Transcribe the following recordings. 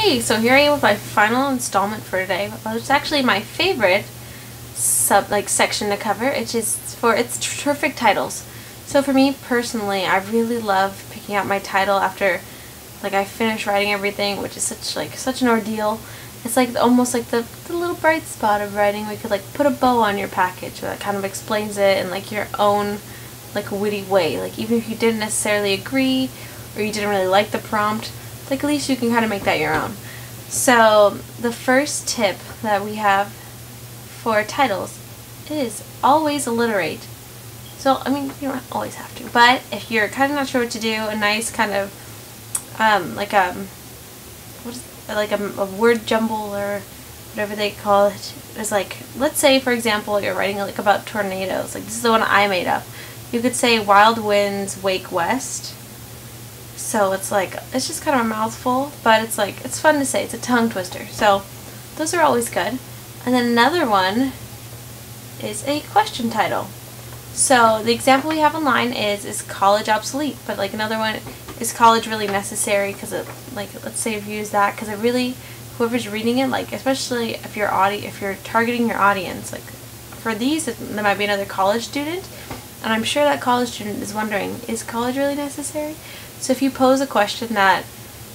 Hey, so here I am with my final installment for today. Well, it's actually my favorite section to cover, which is for its terrific titles. So for me personally, I really love picking out my title after I finish writing everything, which is such an ordeal. It's almost like the little bright spot of writing where you could put a bow on your package that kind of explains it in your own witty way. Even if you didn't necessarily agree or you didn't really like the prompt, at least you can kind of make that your own. So the first tip that we have for titles is always alliterate. So, I mean, you don't always have to, but if you're kind of not sure what to do, a nice kind of a word jumble or whatever they call it is let's say for example you're writing about tornadoes. This is the one I made up. You could say wild winds wake west. So it's just kind of a mouthful, but it's fun to say. It's a tongue twister. So those are always good. And then another one is a question title. So the example we have online is college obsolete, but another one is college really necessary, because it let's say if you use that, because it really, whoever's reading it, especially if you're targeting your audience, for these there might be another college student, and I'm sure that college student is wondering, is college really necessary? So if you pose a question that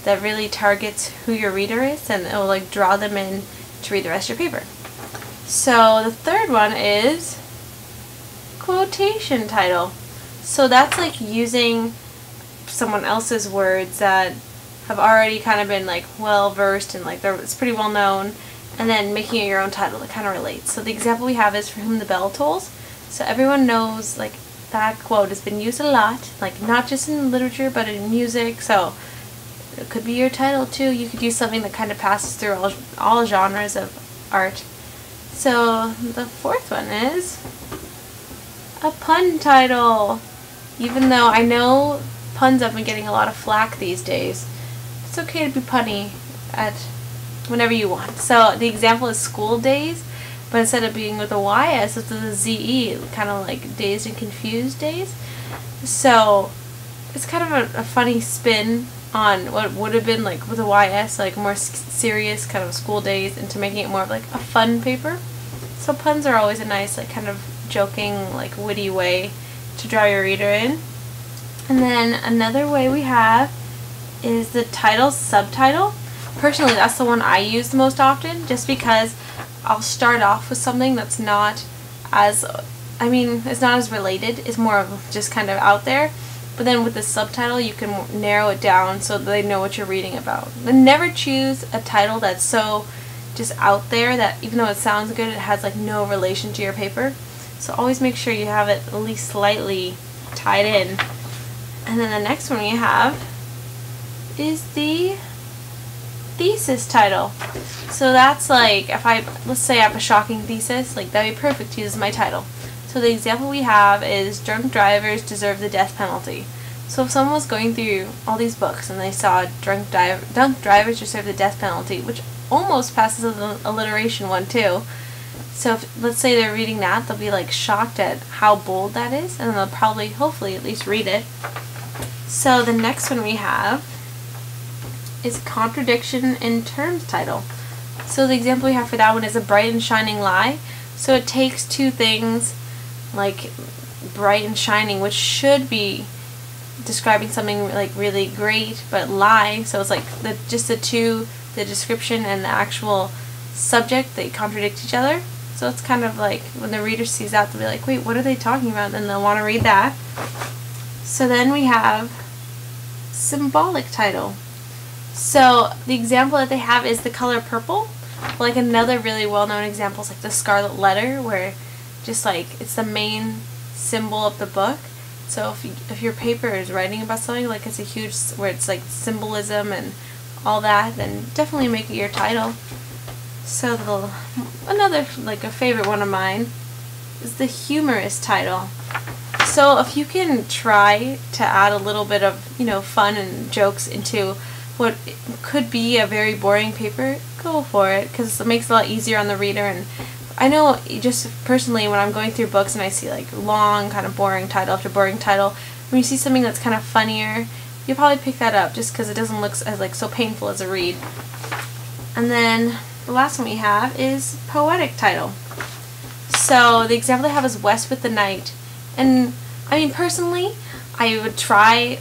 really targets who your reader is, then it will draw them in to read the rest of your paper. So the third one is quotation title. So that's using someone else's words that have already kind of been well versed and it's pretty well known, and then making it your own title that kind of relates. So the example we have is For Whom the Bell Tolls. So everyone knows that quote has been used a lot, not just in literature but in music, so it could be your title too. You could use something that kind of passes through all genres of art. So the fourth one is a pun title. Even though I know puns have been getting a lot of flack these days, it's okay to be punny at whenever you want. So the example is school days, but instead of being with a YS, it's with a ZE, kind of dazed and confused days. So it's kind of a funny spin on what would have been with a YS, more serious kind of school days, into making it more of a fun paper. So puns are always a nice kind of joking witty way to draw your reader in. And then another way we have is the title subtitle. Personally, that's the one I use the most often, just because I'll start off with something that's not as, it's not as related, it's more of just kind of out there, but then with the subtitle you can narrow it down so that they know what you're reading about. And never choose a title that's so just out there that even though it sounds good, it has no relation to your paper. So always make sure you have it at least slightly tied in. And then the next one we have is the thesis title. So that's if let's say I have a shocking thesis, that'd be perfect to use as my title. So the example we have is Drunk Drivers Deserve the Death Penalty. So if someone was going through all these books and they saw Drunk Drivers Deserve the Death Penalty, which almost passes the alliteration one too. So if, let's say they're reading that, they'll be shocked at how bold that is, and they'll probably, hopefully, at least read it. So the next one we have is Contradiction in Terms title. So the example we have for that one is A Bright and Shining Lie. So it takes two things bright and shining, which should be describing something really great, but lie, so it's the description and the actual subject, they contradict each other. So it's kind of when the reader sees that, they'll be wait, what are they talking about? And they'll want to read that. So then we have symbolic title. So the example that they have is the color purple. Another really well-known example is The Scarlet Letter, where just it's the main symbol of the book. So if your paper is writing about something it's a huge, where it's symbolism and all that, then definitely make it your title. So another a favorite one of mine is the humorous title. So if you can try to add a little bit of fun and jokes into what could be a very boring paper, go for it, because it makes it a lot easier on the reader. And I know just personally when I'm going through books and I see long kind of boring title after boring title, when you see something that's kind of funnier you'll probably pick that up just because it doesn't look as like so painful as a read. And then the last one we have is poetic title. So the example I have is West with the Night. And I mean, personally, I would try,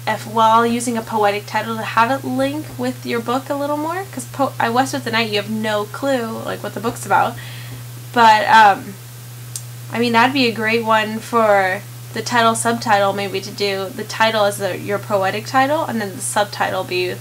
if while using a poetic title, to have it link with your book a little more, because West with the Night, you have no clue like what the book's about. But I mean, that'd be a great one for the title subtitle, maybe to do the title as your poetic title, and then the subtitle be